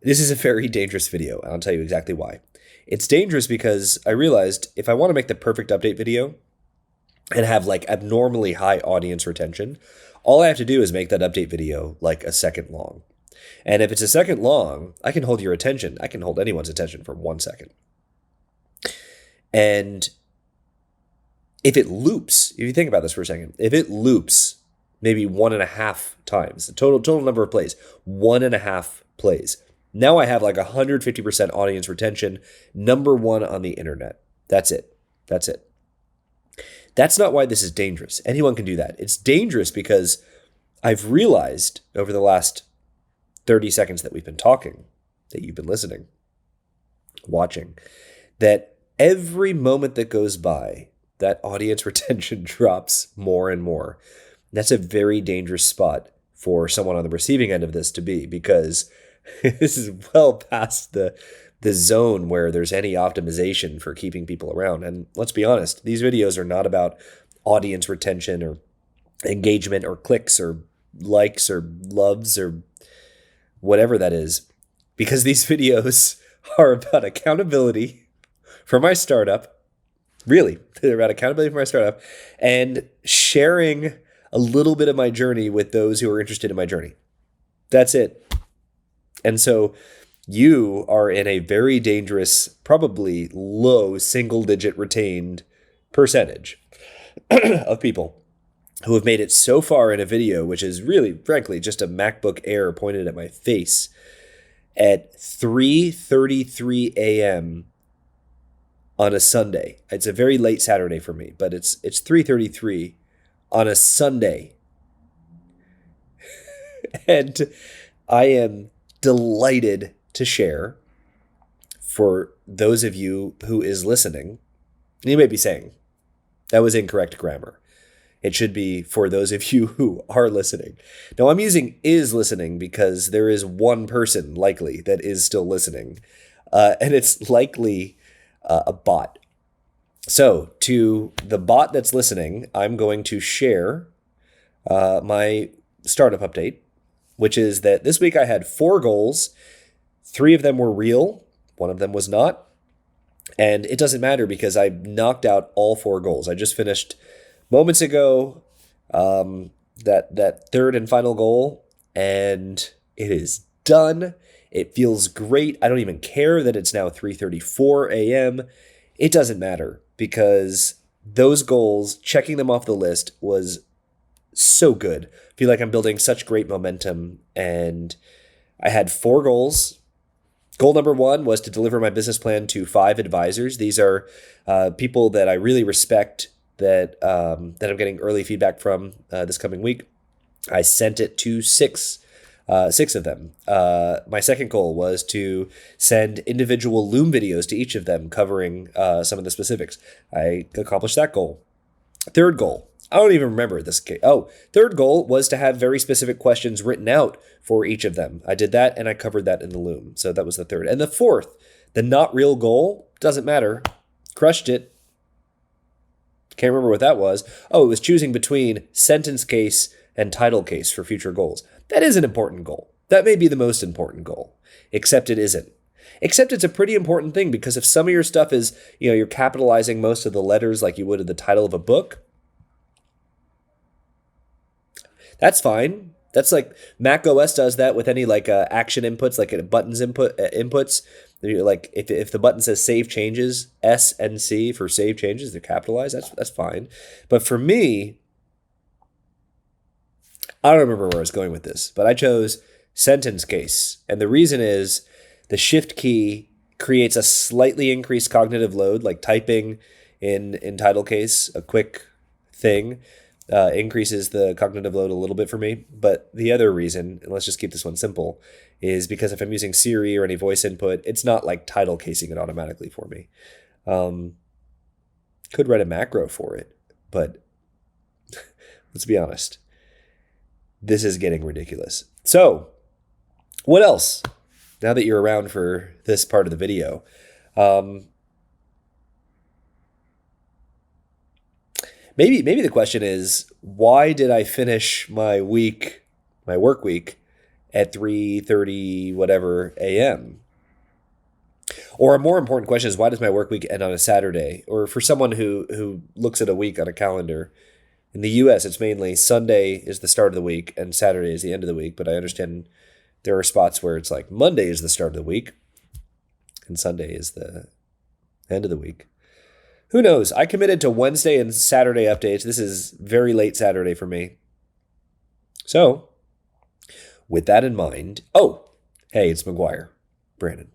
This is a very dangerous video, and I'll tell you exactly why. It's dangerous because I realized if I want to make the perfect update video and have like abnormally high audience retention, all I have to do is make that update video like a second long. And if it's a second long, I can hold your attention. I can hold anyone's attention for 1 second. And if it loops, if you think about this for a second, if it loops maybe 1.5 times, the total number of plays, 1.5 plays. Now I have like 150% audience retention, number one on the internet. That's it. That's it. That's not why this is dangerous. Anyone can do that. It's dangerous because I've realized over the last 30 seconds that we've been talking, that you've been listening, watching, that every moment that goes by, that audience retention drops more and more. That's a very dangerous spot for someone on the receiving end of this to be, because this is well past the zone where there's any optimization for keeping people around. And let's be honest, these videos are not about audience retention or engagement or clicks or likes or loves or whatever that is, because these videos are about accountability for my startup. Really, they're about accountability for my startup and sharing a little bit of my journey with those who are interested in my journey. That's it. And so you are in a very dangerous, probably low single-digit retained percentage of people who have made it so far in a video, which is really, frankly, just a MacBook Air pointed at my face at 3:33 a.m. on a Sunday. It's a very late Saturday for me, but it's 3:33 on a Sunday. And I am delighted to share for those of you who is listening. You may be saying, that was incorrect grammar. It should be for those of you who are listening. Now, I'm using is listening because there is one person likely that is still listening, and it's likely a bot. So to the bot that's listening, I'm going to share my startup update, which is that this week I had 4 goals. 3 of them were real. 1 of them was not. And it doesn't matter because I knocked out all 4 goals. I just finished moments ago that third and final goal, and it is done. It feels great. I don't even care that it's now 3:34 a.m. It doesn't matter because those goals, checking them off the list, was so good. I feel like I'm building such great momentum, and I had 4 goals. Goal number 1 was to deliver my business plan to 5 advisors. These are people that I really respect, that I'm getting early feedback from this coming week. I sent it to 6 of them. My second goal was to send individual Loom videos to each of them covering some of the specifics. I accomplished that goal. Third goal, I don't even remember this case. Third goal was to have very specific questions written out for each of them. I did that, and I covered that in the Loom. So that was the third. And the fourth, the not real goal, doesn't matter. Crushed it. Can't remember what that was. It was choosing between sentence case and title case for future goals. That is an important goal. That may be the most important goal, except it isn't. Except it's a pretty important thing, because if some of your stuff is, you're capitalizing most of the letters like you would in the title of a book, that's fine. That's like Mac OS does that with any action inputs, like buttons inputs. Like if the button says save changes, S and C for save changes, they're capitalized. That's fine. But for me, I don't remember where I was going with this, but I chose sentence case. And the reason is the shift key creates a slightly increased cognitive load, like typing in title case, a quick thing, increases the cognitive load a little bit for me. But the other reason, and let's just keep this one simple, is because if I'm using Siri or any voice input, it's not like title casing it automatically for me. Could write a macro for it, but let's be honest. This is getting ridiculous. So, what else? Now that you're around for this part of the video, maybe the question is, why did I finish my work week at 3:30 whatever a.m.? Or a more important question is, why does my work week end on a Saturday? Or for someone who looks at a week on a calendar, in the US, it's mainly Sunday is the start of the week and Saturday is the end of the week. But I understand there are spots where it's like Monday is the start of the week and Sunday is the end of the week. Who knows? I committed to Wednesday and Saturday updates. This is very late Saturday for me. So, with that in mind, oh, hey, it's McGuire. Brandon.